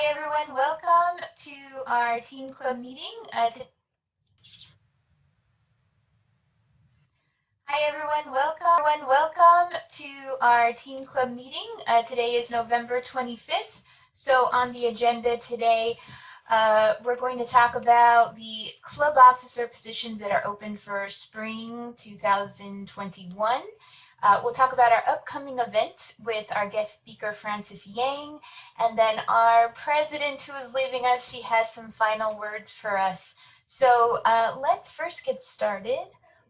Hi everyone, welcome to our team club meeting. Hi everyone, welcome to our team club meeting. Today is November 25th. So on the agenda today, we're going to talk about the club officer positions that are open for spring 2021. We'll talk about our upcoming event with our guest speaker, Frances Yang, and then our president who is leaving us, she has some final words for us. So let's first get started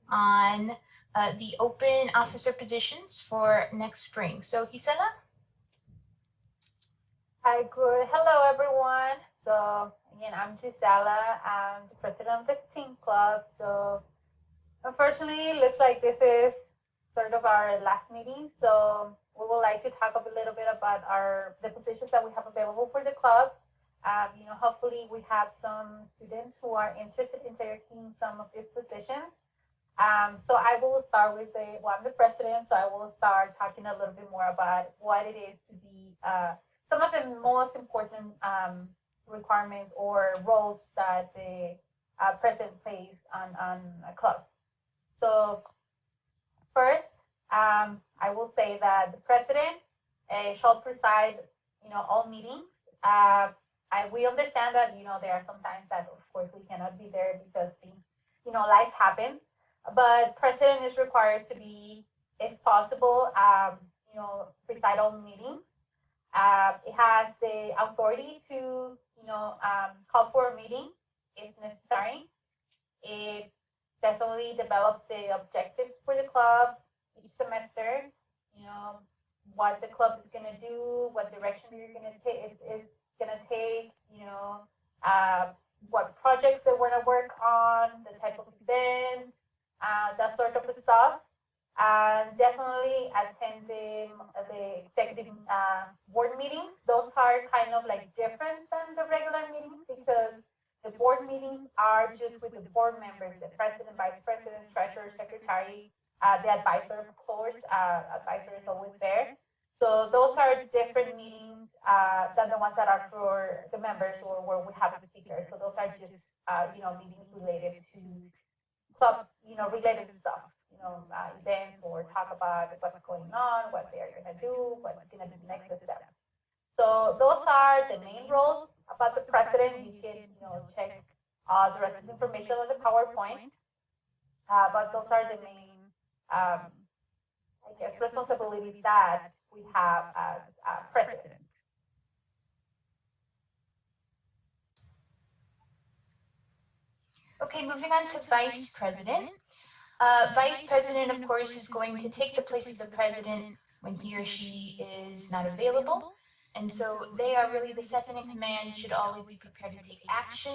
on the open officer positions for next spring. So Gisela? Hi, good. Hello, everyone. So again, I'm Gisela. I'm the president of the team club. So unfortunately, it looks like this is sort of our last meeting. So we would like to talk a little bit about the positions that we have available for the club. Hopefully we have some students who are interested in taking some of these positions. So I will start with I'm the president, so I will start talking a little bit more about what it is to be some of the most important requirements or roles that the president plays on a club. So first, I will say that the president shall preside, all meetings. We understand that, there are some times that, of course, we cannot be there because things, life happens. But president is required to be, if possible, preside all meetings. It has the authority to, call for a meeting if necessary. It definitely develops the objectives for the club each semester. You know what the club is gonna do, what direction you're gonna take is gonna take. What projects they want to work on, the type of events, that sort of stuff. And definitely attending the executive board meetings. Those are kind of like different than the regular meetings because the board meetings are just with the board members, the president, vice president, treasurer, secretary, the advisor, of course. Advisor is always there. So those are different meetings than the ones that are for the members or where we have a speaker. So those are just meetings related to club, related stuff, events or talk about what's going on, what they're gonna do, what's gonna be the next steps. So those are the main roles about the president. You can, check the rest of the information on the PowerPoint. But those are the main, I guess, responsibilities that we have as presidents. Okay, moving on to vice president. Vice president, of course, is going to take the place of the president when he or she is not available. And so they are really the second in command, should always be prepared to take action.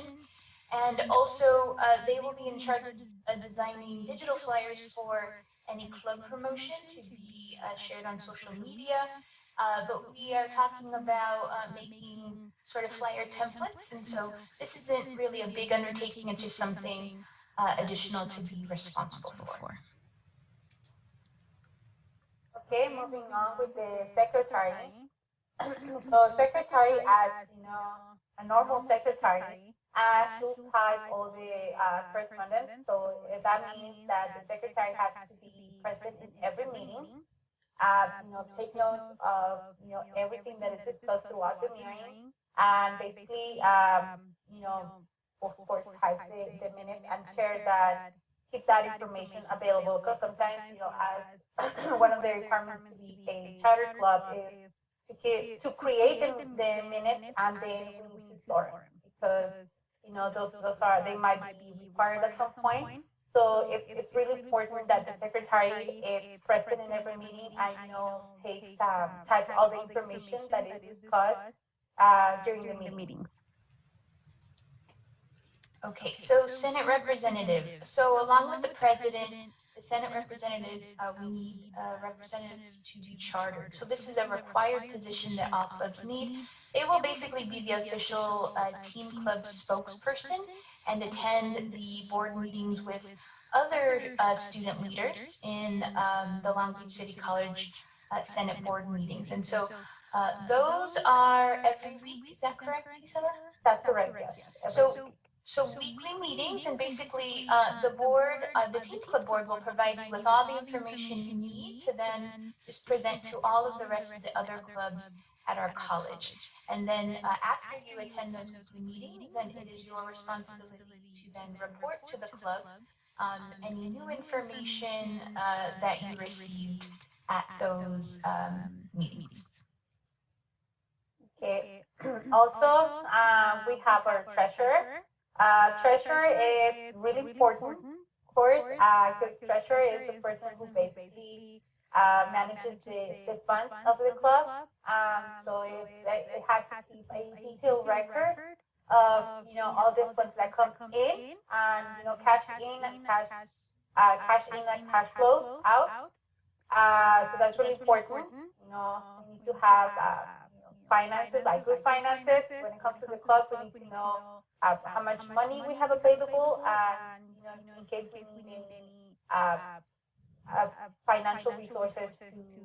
And also, they will be in charge of designing digital flyers for any club promotion to be shared on social media. But we are talking about making sort of flyer templates. And so this isn't really a big undertaking, it's just something additional to be responsible for. Okay, moving on with the secretary. So secretary, as a normal secretary, should type all the correspondence. So that means that the secretary has to be present in every meeting. Take notes of everything that is discussed throughout the meeting, and basically, of course, type the minutes and share that. Keep that information available because sometimes, as one of the requirements to be a charter club is to create the minutes and then we need to store them because those are they might be required at some point. So it's really important that the secretary is present in every meeting and takes types all the information that is discussed during the meetings. Okay, so Senate representative. So along with the president, the Senate representative, we need a representative to be chartered. So this is a required position that all clubs need. They will basically be the official team club spokesperson and attend the board meetings with other student leaders in the Long Beach City College Senate board meetings. And so Those are every week. Is that correct, Gisela? That's correct, yes, every So, week. so weekly meetings, and basically, the board, the team club board will provide you with all the information you need to then just present to all of the rest of the other clubs at our college. And then, after you attend those weekly meetings, then it is your responsibility to then report to the club any new information that you received at those meetings. Okay. Also, we have our treasurer. Treasurer is really important, of course, because treasurer is the person who basically manages the funds of the club. So it has to keep a detailed record of all the funds that come in, and cash in and cash flows out. So that's really important. We need to have finances, like good finances. When it comes to the club, we need to know how much money we have available, and in case we need any financial resources to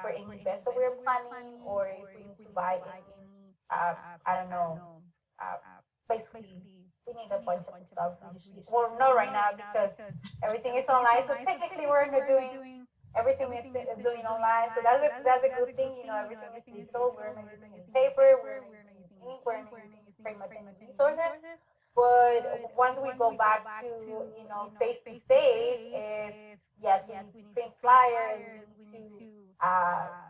for any events that we're planning, or if we need to buy any, I don't know, uh, basically we need a bunch of stuff. Well, not right now because everything is online. So technically, we're not doing everything is doing online. So that's a good thing. Everything is digital. We're not using any paper. We're not using any ink. We're not using pretty much any resources. But once we go back to face to face, is yes, we need to print flyers. We need to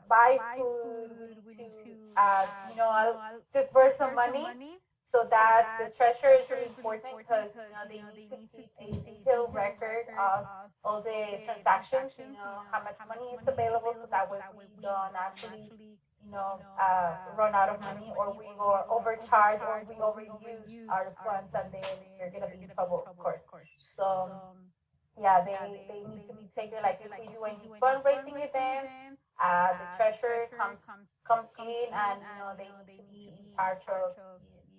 buy food. We need to disperse some money. So that the treasurer is really important because they need to keep a detailed record of all the transactions. How much money is available, so that way we don't actually run out of money, or we go overcharge, or we overuse our funds, and then we're gonna be in trouble, of course. So yeah, they need to be taken. Like if we do any fundraising events, the treasurer comes in, and they need to be in charge of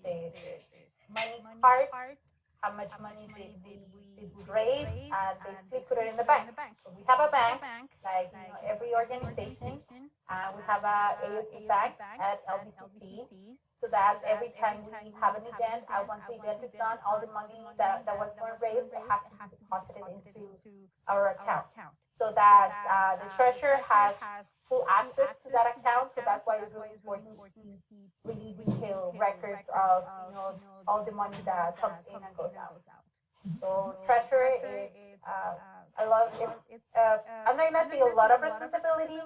the money part. How much money did we raise, and basically put it in the bank. So we have a bank, like every organization. We have a ASB bank at LBCC, so that every time we have an event, once the event is done, all the money that was going to raise, it has to be deposited into our account, so that the treasurer has full access to that account. So that's why it's really important to keep really detailed records of all the money that comes in and goes out. So treasurer is a lot. I'm not gonna say a lot of responsibility,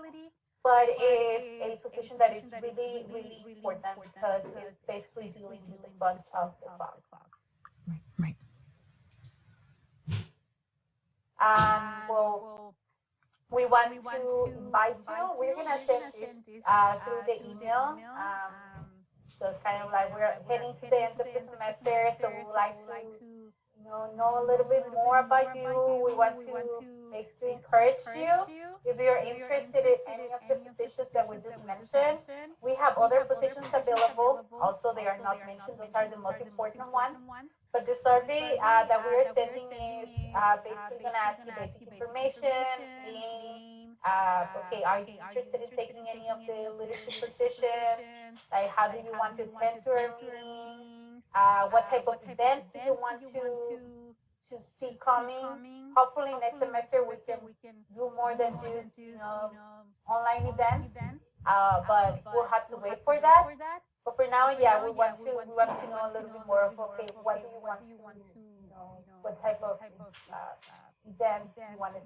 but it's a position that is really really important because it's basically dealing with the funds of the club. Right. Well, we want to invite you. We're gonna send this through the email. So it's kind of like we're heading to the end of the semester, so we would like to know a little bit more about you. We want to basically encourage you. If you're interested in any of the positions that we just mentioned, we have other positions available. Also, they are not mentioned. Those are the most important ones. But the survey that we are sending is basically going to ask you basic information, name. Okay, are you interested in taking any of the leadership positions? Like, how do you want to attend to our meetings? What type of events do you want to see coming? Hopefully next semester we can do more than just online events. But we'll have to wait for that. But for now, yeah, we want to know a little bit more of, okay, what do you want to what type of events you want to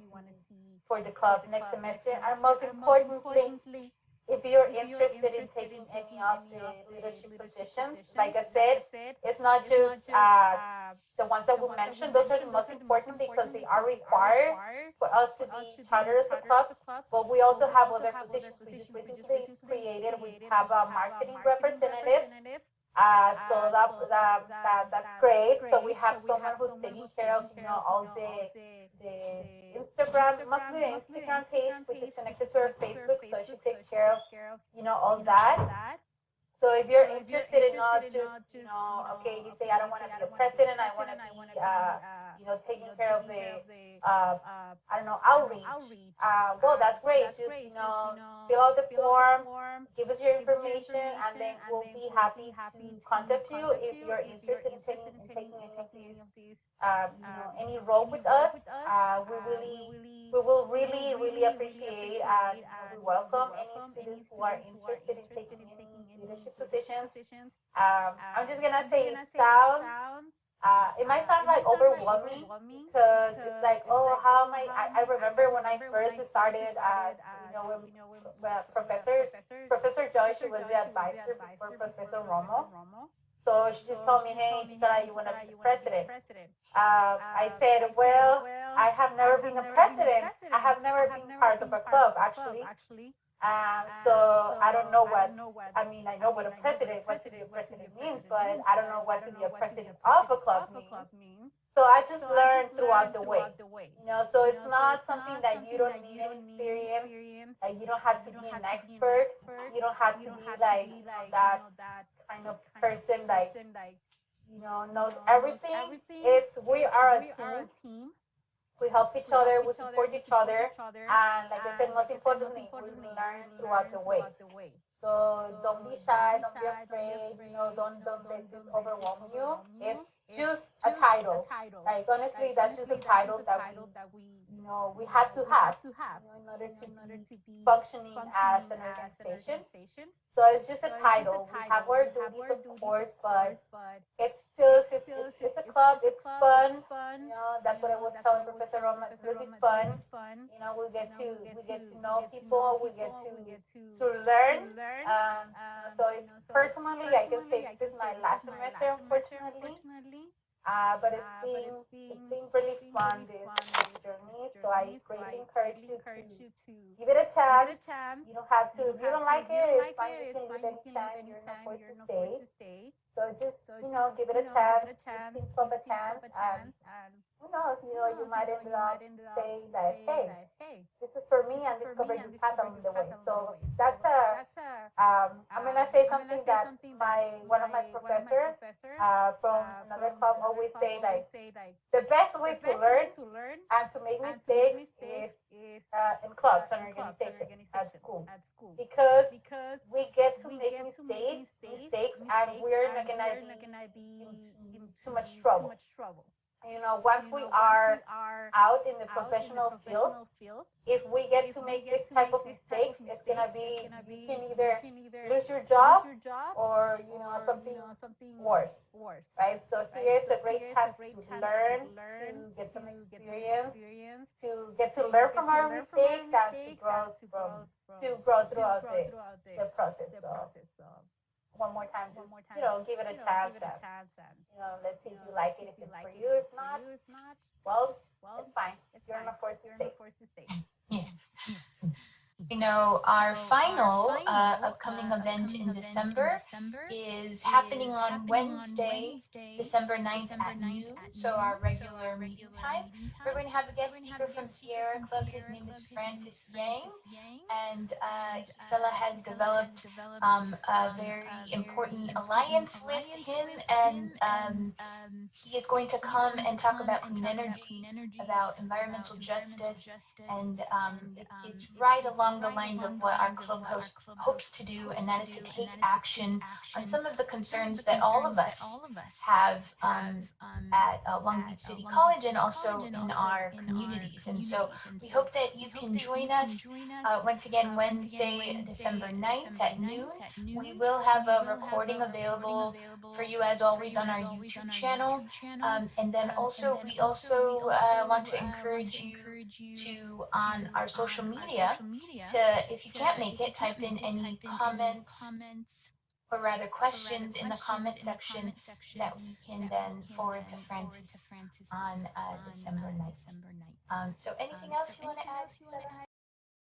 see for the club next semester, and most importantly, if you're interested in taking any of the leadership positions. Like I said, it's not just the ones that we mentioned. Those are the most important because they are required for us to be chartered as a club. But we also have other positions we just recently created. We have a marketing representative. That's great. So we have someone who's taking care of all the Instagram, mostly the Instagram page, which is connected to our Facebook. So she takes care of all that. So if you're interested in not just, okay, you say I don't want to be a president, I want to be, taking care of the, I don't know, outreach. Well, that's great. Just, fill out the form, give us your information, and then we'll be happy to contact you if you're interested in taking any of these, any role with us. We will really appreciate, and we welcome any students who are interested in taking any leadership positions. I'm just gonna say it might sound like overwhelming because it's like, oh, how am I remember when I first started as, when Professor Joy, she was the advisor before Professor Romo. So she just told me, hey, Gisela, you want to be the president? I said, well, I have never been a president. I have never been part of a club, actually. So I don't know what, I mean, I know what a president, what to be a president means, but I don't know what to be a president of a club means. So I just learned throughout the way, so it's not something that you don't need any experience. You don't have to be an expert. You don't have to be like, that kind of person, like, knows everything. We are a team. We help each other, we support each other, and like I said, most importantly, we learn throughout the way. So don't be shy, don't be afraid, don't let this overwhelm you. It's just a title. Like honestly, that's just a title that we had to have, in order to be functioning as an organization. So it's just a title. We have our duties, of course, but it's a club. It's fun. That's what I was telling Professor Roma. It's really fun. We get to know people. We get to learn. So it's personally, I can say this is my last semester, unfortunately. But it's been really fun, this journey. So I greatly encourage you to give it a chance. You don't have to. If you don't like it, it's fine. You can leave anytime. You're not forced to stay. So just, give it a chance. Give Teen Club a chance, and who knows, you might end up saying that, hey, this is for me, and discover your path along the way. So that's I'm gonna say something that one of my professors from another club always say, like, the best way to learn and to make mistakes is in clubs and organizations at school, because we get to make mistakes, and we're not gonna be in too much trouble. Once we are out in the professional field, if we get to make this type of mistakes, it's gonna be, you can either lose your job or something worse, right? So here's a great chance to learn, to get some experience, to get to learn from our mistakes, and to grow throughout the process. So one more time, just give it a chance, and let's see if you like it. If it's for you, if not, well, it's fine. You're not forced to stay. Yes. Our final upcoming event in December is happening on Wednesday, December 9th at noon, so our regular meeting time. We're going to have a guest speaker from Sierra Club. His name is Francis Yang, and Gisela has developed a very important alliance with him, and he is going to come and talk about clean energy, about environmental justice, and it's right along the lines of what our club host hopes to do, and that is to take action on some of the concerns that all of us have at Long Beach City College and also in our communities. And so we hope that you can join us once again Wednesday, December 9th at noon. We will have a recording available for you as always on our YouTube channel. And then also, we also want to encourage you to, on our social media, to, if you can't make it, type in any comments, or rather questions, in the comment section that we can then forward to Francis on December 9th. So anything else you want to add, Sarah?